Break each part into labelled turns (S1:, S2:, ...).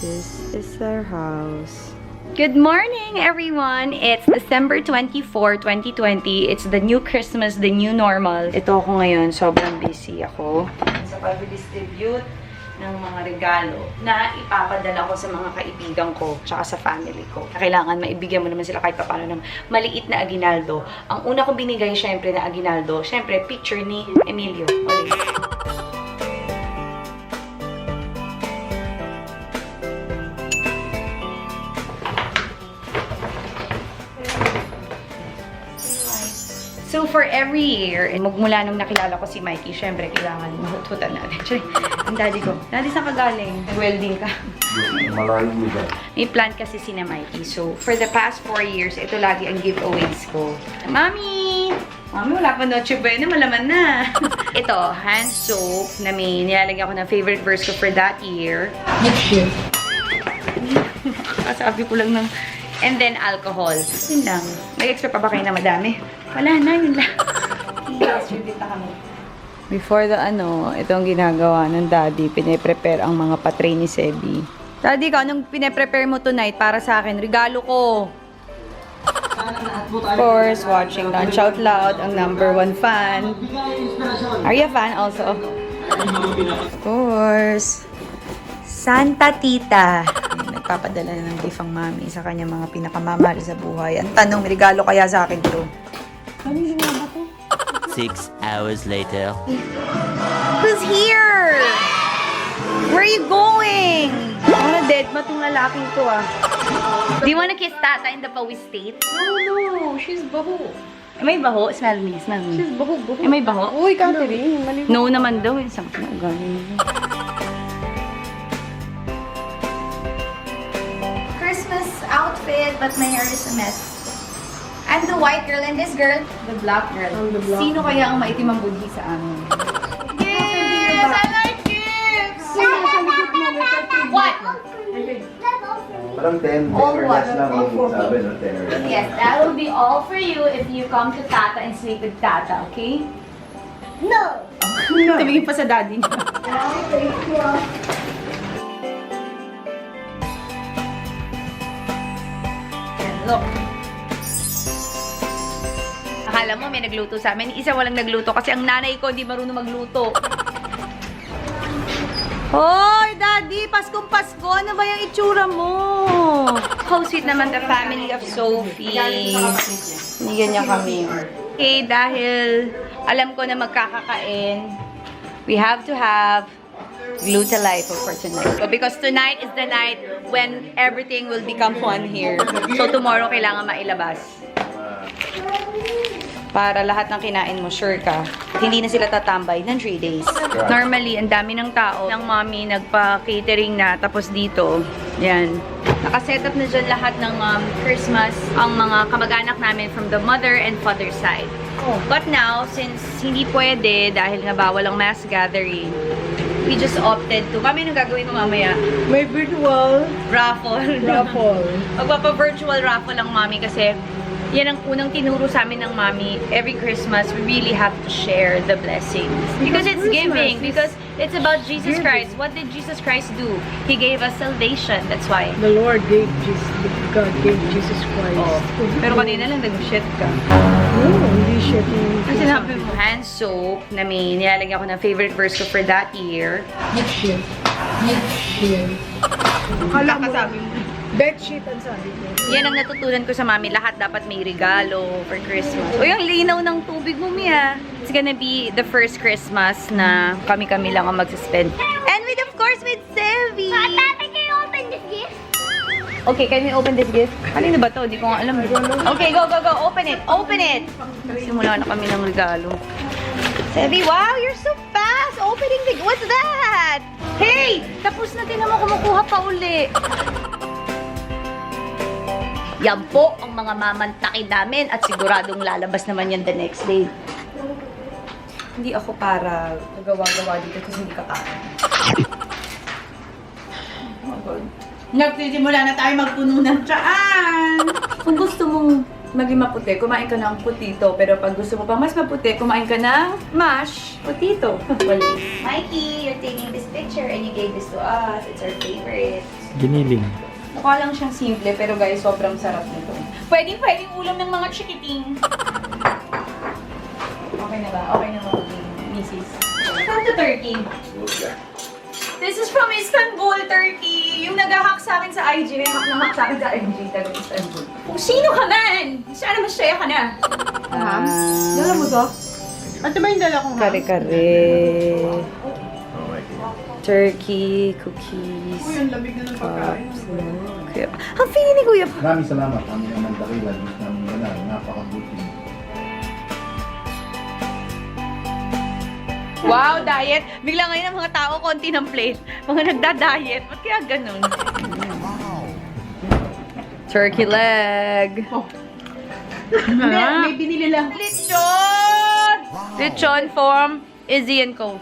S1: This is our house. Good morning, everyone! It's December 24, 2020. It's the new Christmas, the new normal. Ito ako ngayon. Sobrang busy ako sa pag-distribute ng mga regalo na ipapadala ko sa mga kaibigan ko tsaka sa family ko. Kailangan maibigyan mo naman sila kahit paano ng maliit na aginaldo. Ang una kong binigay, syempre, na aginaldo, syempre, picture ni Emilio. So, for every year, magmula nung nakilala ko si Mikey, syempre, kailangan mahututan natin. Ang daddy ko, daddy, saan ka galing? Welding ka.
S2: Malayo mo ba?
S1: May plan kasi si na Mikey. So, for the past 4 years, ito lagi ang giveaways ko. Mami! Mami, wala pa Noche Buena, malaman na. Ito, hand soap na may nilalagyan ko ng favorite verse ko for that year.
S2: Next year.
S1: Kasabi ko lang ng... And then, alcohol. Yun lang. May extra pa ba kayo na madami? Wala na, yun lang. I-distribute na kami. Before the ito ang ginagawa ng daddy. Pine-prepare ang mga patray ni Sebi. Daddy, ikaw, anong pine-prepare mo tonight para sa akin? Regalo ko. Of course, watching Lunch Out Loud, ang #1 fan. Are you a fan also? Of course. Santa Tita. Nagpapadala na ng gift ang mami sa kanyang mga pinakamamahal sa buhay. Ang tanong, may regalo kaya sa akin to?
S3: 6 hours later.
S1: Who's here? Where are you going? Para dead ma tong lalaking to ah. Do you wanna kiss Tata in the Pawi state?
S4: No, she's baho.
S1: Am I baho? Smell me, smell me.
S4: She's baho.
S1: Am I baho?
S4: Uy, Catherine, mali.
S1: No naman daw. Sakit na ugali. Christmas outfit, but my hair is a mess. I'm the white girl and this girl, the black girl.
S4: I'm the black
S1: Sino kaya ang maitim ang budhi sa amin?
S4: Yes, I like gifts.
S1: What?
S2: Parang 10
S1: All
S2: or
S1: what?
S2: less lang ang sabi, no? 10 or less.
S1: Yes, that will be all for you if you come to Tata and sleep with Tata, okay?
S4: No.
S1: Tumingin pa sa daddy niya. Look. Akala mo may nagluto sa amin. Isa walang nagluto kasi ang nanay ko hindi marunong magluto. Hoy, Daddy! Paskong Pasko! Ano ba yung itsura mo? How sweet naman the family of Sophie. Nigyan niya kami. Okay, dahil alam ko na magkakakain, we have to have Glutalifo for tonight. So, because tonight is the night when everything will become one here. So, tomorrow kailangan mailabas. Para lahat ng kinain mo, sure ka. Hindi na sila tatambay ng 3 days. Normally, ang dami ng tao. Ng mommy, nagpa-catering na. Tapos dito, yan. Nakaset up na dyan lahat ng Christmas. Ang mga kamag-anak namin from the mother and father side. But now, since hindi pwede, dahil nga bawal ang mass gathering, we just opted to. Kami nung gagawin mo mamaya?
S4: May virtual
S1: Raffle. Magpapa-virtual raffle lang mami kasi yan ang unang tinuro sa amin ng mami. Every Christmas, we really have to share the blessings. Because it's giving. Because it's about Jesus Christ. What did Jesus Christ do? He gave us salvation. That's why.
S4: The Lord gave Jesus, God gave Jesus Christ.
S1: Oh. Pero kanina lang nag-shit ka.
S4: No, hindi siya.
S1: Kasi sinabi mo, hand soap na may nilalagyan ko ng favorite verse ko for that year.
S4: Next year. Next year.
S1: Akala mo sabi mo.
S4: Bedsheet ang sabi ko.
S1: Yan ang natutunan ko sa mami. Lahat dapat may regalo for Christmas. Uy, ang linaw ng tubig mo, Mia. It's gonna be the first Christmas na kami-kami lang ang magsuspend. And with, of course, with Sevi!
S5: Tata, can you open this gift?
S1: Okay, can we open this gift? Kanino ba to? Hindi ko nga alam. Okay, go, go, go. Open it. Open it! Simula na kami ng regalo. Sevi, wow, you're so fast! Opening the... What's that? Hey! Tapos na din naman kumukuha pa uli. Yan po ang mga mamantakin namin at siguradong lalabas naman yan the next day. Hindi ako para gawa-gawa dito kasi hindi ka kaya. Oh my God. Nagsisimula na tayo magpuno ng tsaan! Kung gusto mong maging maputi, kumain ka ng putito. Pero pag gusto mo pang mas maputi, kumain ka ng mash putito. Mikey, you're taking this picture and you gave this to us. It's our favorite.
S6: Giniling.
S1: Mukha lang siyang simple, pero guys, sobrang sarap nito. Pwedeng ulam ng mga chikiting. Okay na ba? Okay na ba, misis? From the turkey. This is from Istanbul, Turkey. Yung nag-hack sa akin sa IG. May hack na hack sa akin sa IG. Taga Istanbul. Kung sino ka man! Sana masaya ka na.
S4: Dala mo to? Ito ba yung dala kong
S1: Kare-kare. Turkey, cookies.
S4: Uy, ang lamig na ng pagkain.
S1: Ang feeling ni Kuya.
S2: Maraming salamat. Ang naman dakilan. Gusto namin gana. Napakabuti.
S1: Wow, diet. Bigla ngayon ang mga tao konti ng plate. Mga nagda-diet. Ba't kaya ganun? Turkey leg.
S4: May binili lang.
S1: Lechon! Lechon from Izzy & Co.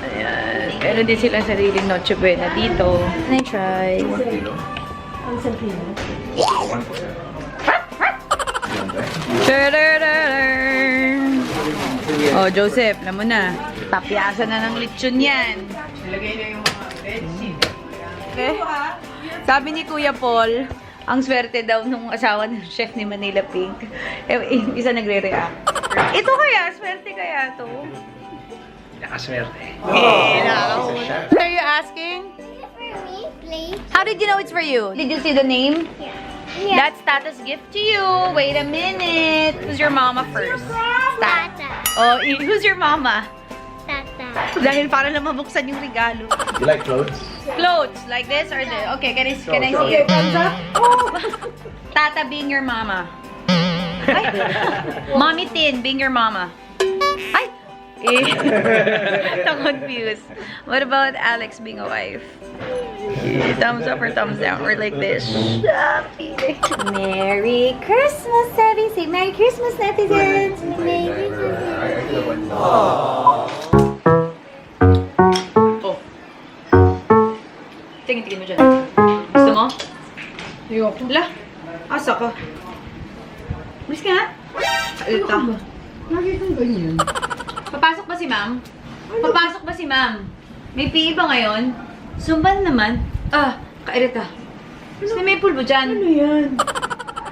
S1: Ayan. Meron din silang sariling Noche Buena dito. Can I try?
S2: 1 kilo.
S4: Ang sampino.
S1: Oh, Joseph, alam mo na. Tapyasan na ng lechon yan.
S4: Nilagay na yung mga veggie.
S1: Okay? Sabi ni Kuya Paul, ang swerte daw nung asawa ng chef ni Manila Pink. Isa nagre-react. Ito kaya, swerte kaya to?
S6: Nakaswerte.
S1: What are you asking?
S5: For me, please.
S1: How did you know it's for you? Did you see the name?
S5: Yeah.
S1: That's Tata's gift to you. Wait a minute. Who's your mama first?
S5: Tata.
S1: Oh, who's your mama?
S5: Tata.
S1: Dahil para lang mabuksan yung regalo.
S2: You like clothes?
S1: Clothes, like this or this? Okay, can I see it? Tata being your mama. Ay. Mommy Tin being your mama. Ay! I'm confused. What about Alex being a wife? Thumbs up or thumbs down? Or like this? Merry Christmas, Abby! Say Merry Christmas, netizens! Merry Christmas! Oh. Tingin mo dyan. Gusto mo?
S4: Ayoko.
S1: Wala. Asa ka? Bilis ka nga. Alita.
S4: Lagi kang ganyan.
S1: Papasok ba si ma'am? Papasok ba si ma'am? May PE ba ngayon? Sumban naman. Ah, kairita. Gusto may pulbo dyan.
S4: Ano yan?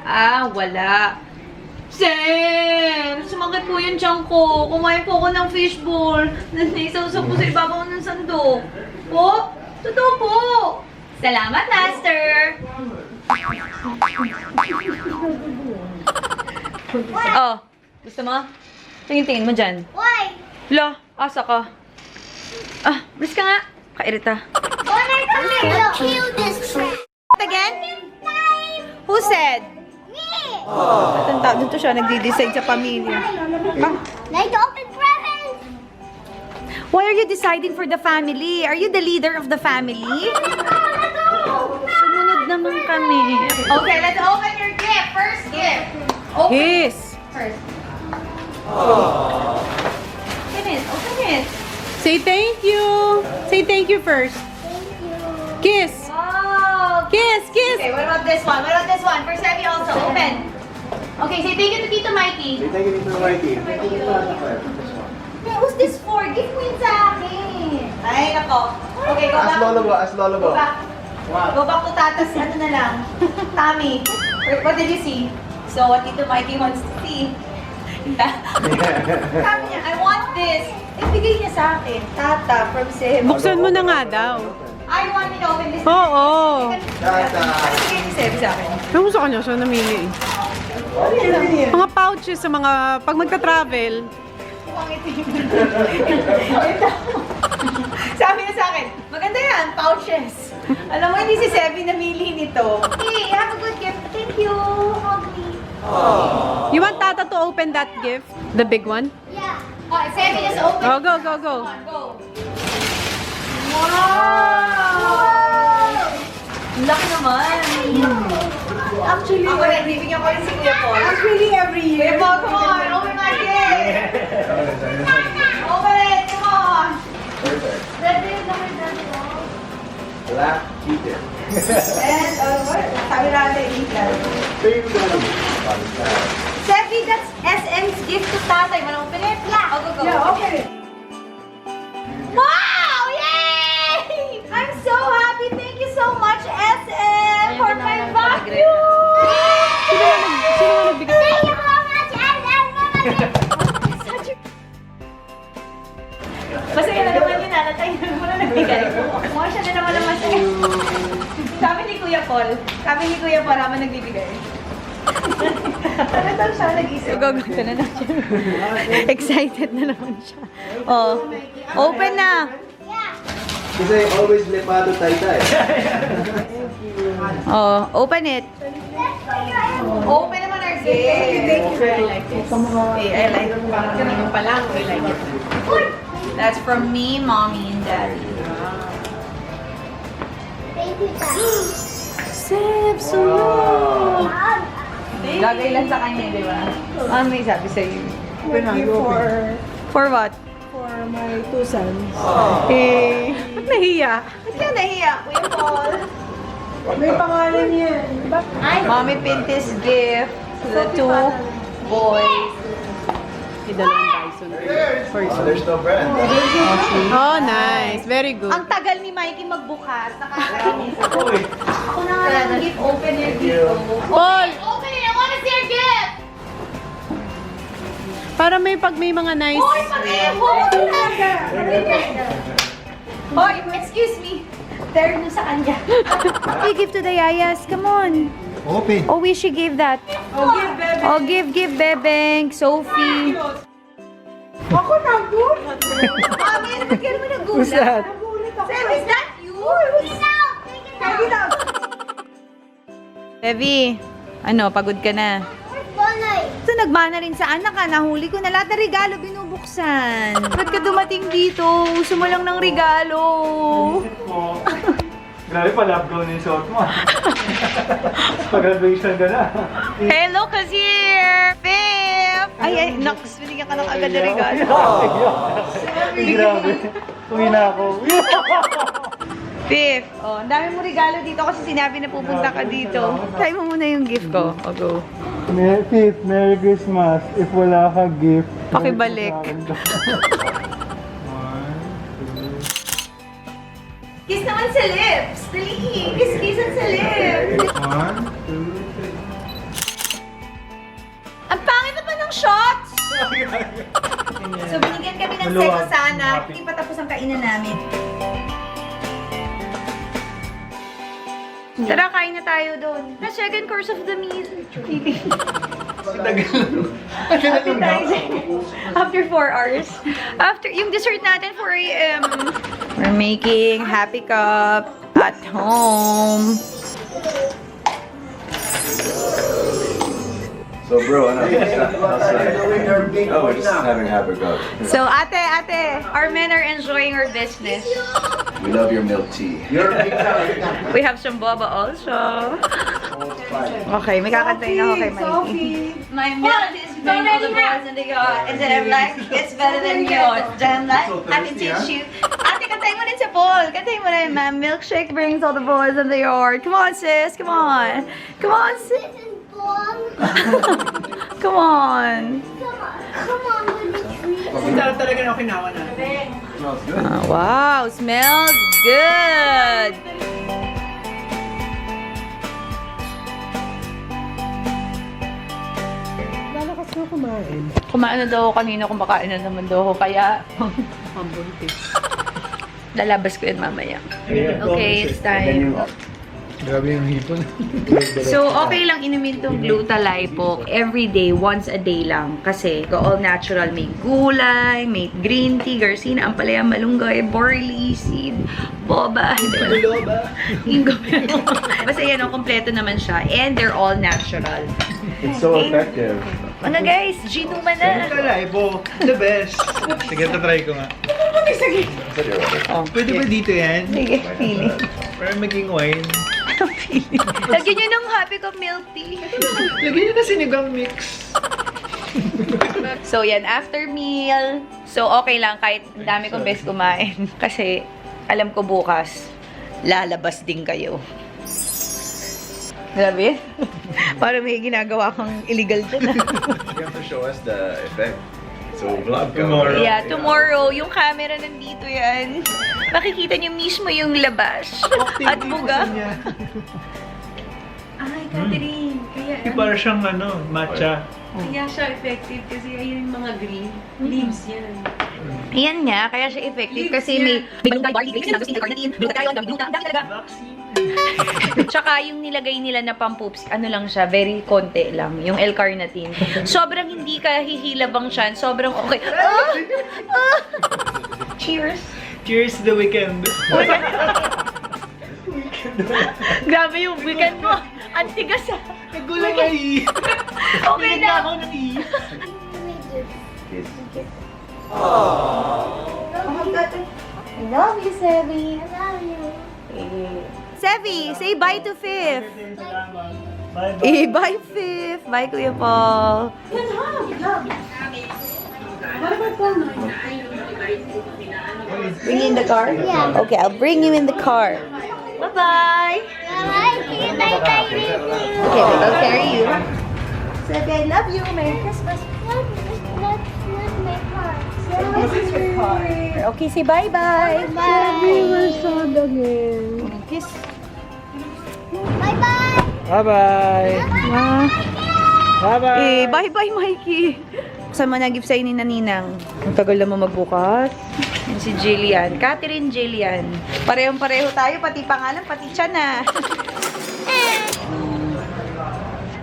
S1: Ah, wala. Sir! Sumakit po yung tiyan ko. Kumain po ako ng fishball. Naisaw-saw po sa ibabaw ng sandok. Po? Totoo po. Salamat, Master. Oh, gusto mo? Tingin-tingin mo dyan.
S5: Why?
S1: Lo, asa ka? Ah, bilis ka nga. Kairita.
S5: When are you gonna kill this trap?
S1: Again? Who said?
S5: Me!
S1: Tanda, dito siya nagdi-decide sa pamilya. Ah,
S5: Like to open presents!
S1: why are you deciding for the family? Are you the leader of the family? Sumunod naman kami. Okay, let's open your gift. First gift. Open
S4: Kiss!
S1: first. Open it. Open it.
S4: Say thank you! Say thank you first.
S5: Thank you.
S4: Kiss!
S1: Wow.
S4: Kiss! Kiss!
S1: Okay, what about this one? What about this one? For Sebi also. Open. Okay, say thank you to Tito Mikey.
S2: Thank you, Mr. Mikey.
S1: Hey, who's this for? Give mo yun sa akin. Ay, nako. Okay, go
S2: As
S1: back.
S2: lolo go, as lolo
S1: Go
S2: go.
S1: back. Go back to Tata's, ano na lang. Tommy. What did you see? So, what Tito Mikey wants to see. Sabi niya, I want this. Eh, bigay niya sa akin. Tata, from Seb.
S4: Buksan mo na nga daw.
S1: I want me to open this.
S4: Oo.
S2: Tata.
S1: Ano bigay ni Seb sa akin?
S4: Ano sa kanya? Siya namili. Mga pouches sa mga, pag magta-travel.
S1: Sabi niya sa akin, maganda yan, pouches. Alam mo, hindi si Sebi namili nito. Hey, have a good gift. Thank you. Hug me.
S4: You want Tata to open that gift? The big one?
S5: Yeah.
S1: Oh, Sebi, just open.
S4: Oh, go, go, go.
S1: Come on, go. Wow! Ang laki naman. Actually, ako rin, bibigyan ko rin si Kuya Paul.
S4: Actually, every
S1: Kuya Paul, come on, open my gift. Open it, come on.
S2: Black cheater.
S1: And, what? Sabi natin, England. Sebi, that's SM's gift to tatay. Wanna open it? Yeah. Oh, go, go.
S4: Yeah, open it.
S1: naman sa'yo. Sabi ni Kuya Paul naman nagbibigay. Ano daw siya nag-isip? Gagawin na na siya. Excited na naman siya. Oh, open na.
S2: Kasi always lepado tayo.
S1: Oh, open it. Open naman our gift. Thank you. I like this. I like it. Ganun pa lang. I like it. That's from me, mommy, and daddy.
S5: Thank you, Dad.
S1: Sip, so Lagay lang sa kanya, di ba? Ano may sabi sa'yo? For what?
S4: For my 2 sons.
S1: Eh, ba't nahiya? Ba't ka nahiya, Kuya Paul?
S4: May pangalan yan.
S1: Mommy Pintis gift to the 2 boys.
S4: Idalawang Dyson.
S2: There's no brand.
S4: Oh, nice. Very good.
S1: Ang tagal ni Mikey magbukas. Nakakainis. Ako na nga lang gift opener dito.
S4: Paul!
S5: Open it. I want to see your gift.
S4: Para may pag may mga nice...
S1: Hoy, Hoy, excuse me. Third mo sa kanya. Okay, give to the yayas. Come on.
S2: Open.
S1: Oh, we should give that. Oh, give Bebeng, Sophie.
S4: Ako na, good.
S1: Mami, ba't ka naman nagulat?
S4: Who's that?
S1: Sam, is that you?
S5: Take it out. Take it out.
S1: Devi, ano, pagod ka na?
S5: Where's Bonnie?
S1: Ito, nagmana rin sa anak ka. Nahuli ko na lahat ng regalo binubuksan. Ba't ka dumating dito? Gusto mo lang ng regalo.
S6: Grabe pa, love gown yung suot mo. Pag-graduation ka na.
S1: Hello, Kazir! Pip! Ay, naks, binigyan ka ng agad na regalo.
S6: Grabe. Uwi na ako.
S1: Pip, oh, ang dami mo regalo dito kasi sinabi na pupunta ka dito. Try mo muna yung gift ko. O, go.
S6: Fifth, Merry Christmas. If wala ka gift,
S1: Pakibalik. Kiss naman sa lips! Dali! Kiss-kissan sa lips!
S6: 1, 2, 3.
S1: Ang pangit na pa ng shots! So, binigyan kami ng seko sana. Hindi pa tapos ang kainan namin. Tara, kain na tayo doon. The second course of the meal. After 4 hours. After, yung dessert natin 4 a.m. We're making happy cup at home.
S2: So bro, ano? Outside. Oh, we're just having happy cup.
S1: So, ate, our men are enjoying our business.
S2: We love your milk tea.
S1: We have some boba also. Okay, may kakantayin ako kay Mikey. My milk is better than the boys in the yard. And then I'm like, it's better than yours. Then I'm like, I can teach you. Ate, kantayin mo rin sa Paul. Kantayin mo rin, my milkshake brings all the boys in the yard. Come on, sis. Come on. Come on, sis. Come on.
S5: Come on, Winnie.
S4: Talaga na kinawa natin.
S2: Smells good.
S1: Wow, smells good.
S4: Lalakas na kumain.
S1: Kumain na daw ako kanina, kumakain na naman daw ako. Kaya,
S4: Pambuntis.
S1: lalabas ko yun mamaya. Okay, it's time.
S6: Grabe yung hipon.
S1: So, okay lang inumin itong Gluta-Lipo every day, once a day lang. Kasi, all natural. May gulay, may green tea, garcina, ampalaya, malunggay, barley, seed, boba. Ingo. Basta yan, kompleto naman siya. And they're all natural.
S2: It's so effective.
S1: Mga guys, ginuman na.
S6: Kalaibo, the best. Sige, try ko nga.
S1: Sige.
S6: Pwede ba dito yan?
S1: Sige, pili.
S6: Para maging wine.
S1: Pili. Lagyan nyo ng happy cup milk tea.
S6: Lagyan nyo na sinigang mix.
S1: So, yan, after meal. So, okay lang kahit ang dami kong best kumain. Kasi, alam ko bukas, lalabas din kayo. Grabe? Parang may ginagawa kang illegal dyan.
S2: You have to show us the effect. So vlog
S6: Tomorrow.
S1: Yeah, tomorrow, yung camera nandito yan. Makikita niyo mismo yung labas. At buga. Ay, Catherine. Kaya,
S6: Para siyang matcha.
S7: Kaya siya effective kasi ayun yung mga green leaves yan.
S1: Ayan nga, kaya siya effective kasi may malunggay, barley, grapes, mangoes, carnitine, glutathione, dami gluta, dami talaga. Tsaka yung nilagay nila na pampoops, ano lang siya, very konti lang, yung L-carnitine. Sobrang hindi ka hihilabang siya, sobrang okay. Cheers!
S6: Cheers to the weekend.
S1: Grabe yung weekend mo! Ang tigas ah!
S6: Nagulang na i.
S1: Okay na!
S6: Ako ng i.
S2: Kiss.
S1: I love you, Sevi.
S5: I love you.
S1: Sevi, say bye to Fifth.
S6: Bye-bye.
S1: Eh, bye Fifth. Bye, Kuya Paul. Bring you in the car?
S5: Yeah.
S1: Okay, I'll bring you in the car. Bye-bye.
S5: I carry you.
S1: Okay, wait, I'll carry you. Sevi, I love you. Merry Christmas.
S5: Not my car.
S1: This is your car. Okay, say bye-bye.
S5: Bye.
S1: Kiss.
S5: Bye-bye.
S6: Bye-bye. Bye-bye.
S1: Eh, bye-bye, Mikey. Saan mo nag-gift sa'yo ni Naninang? Ang tagal naman magbukas. Yan si Jillian. Catherine Jillian. Parehong-pareho tayo, pati pangalan, pati tiyan na.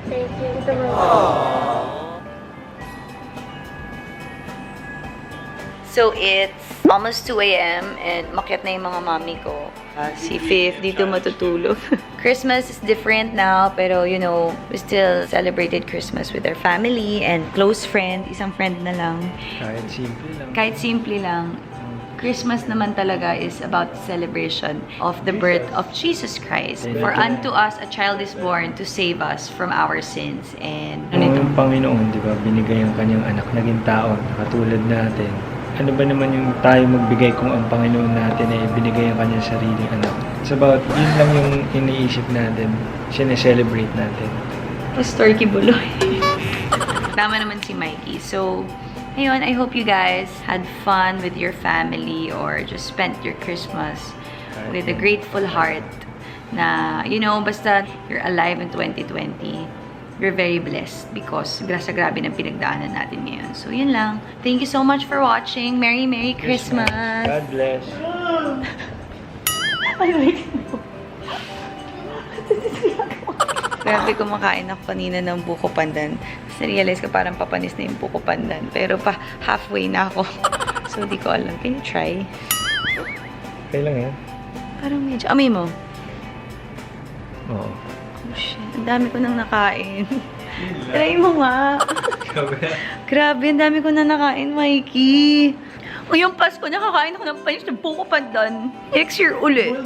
S5: Thank you.
S1: So, it's almost 2 a.m. and makiat na yung mga mami ko. Si Fifth dito matutulog. Christmas is different now, pero you know, we still celebrated Christmas with our family and close friend. Isang friend na lang.
S6: Kahit simple lang.
S1: Kahit simple lang. Christmas naman talaga is about the celebration of the birth of Jesus Christ. For unto us a child is born to save us from our sins. And
S6: Ang Panginoon, di ba, binigay ang kanyang anak, naging tao, katulad natin. Ano ba naman yung tayo magbigay kung ang Panginoon natin ay binigay ang kanyang sariling anak? It's about, yun lang yung iniisip natin, sineselebrate natin.
S1: Pastor Kibuloy. Tama naman si Mikey. So, ayun, I hope you guys had fun with your family or just spent your Christmas with a grateful heart na, you know, basta you're alive in 2020. We're very blessed because sa grabe ng pinagdaanan natin ngayon. So, yun lang. Thank you so much for watching. Merry, Merry Christmas!
S6: God bless.
S1: Grabe, kumakain ako kanina ng buko pandan. Tapos na-realize ko parang papanis na yung buko pandan. Pero pa halfway na ako. So, di ko alam. Can you try?
S6: Okay lang yan.
S1: Parang medyo... Amoy mo.
S6: Oo.
S1: Oh, shit. Ang dami ko nang nakain. Try mo nga. Grabe, ang dami ko na nakain, Mikey. Ngayong Pasko, nakakain ako ng panis ng buko pandan. Next year ulit.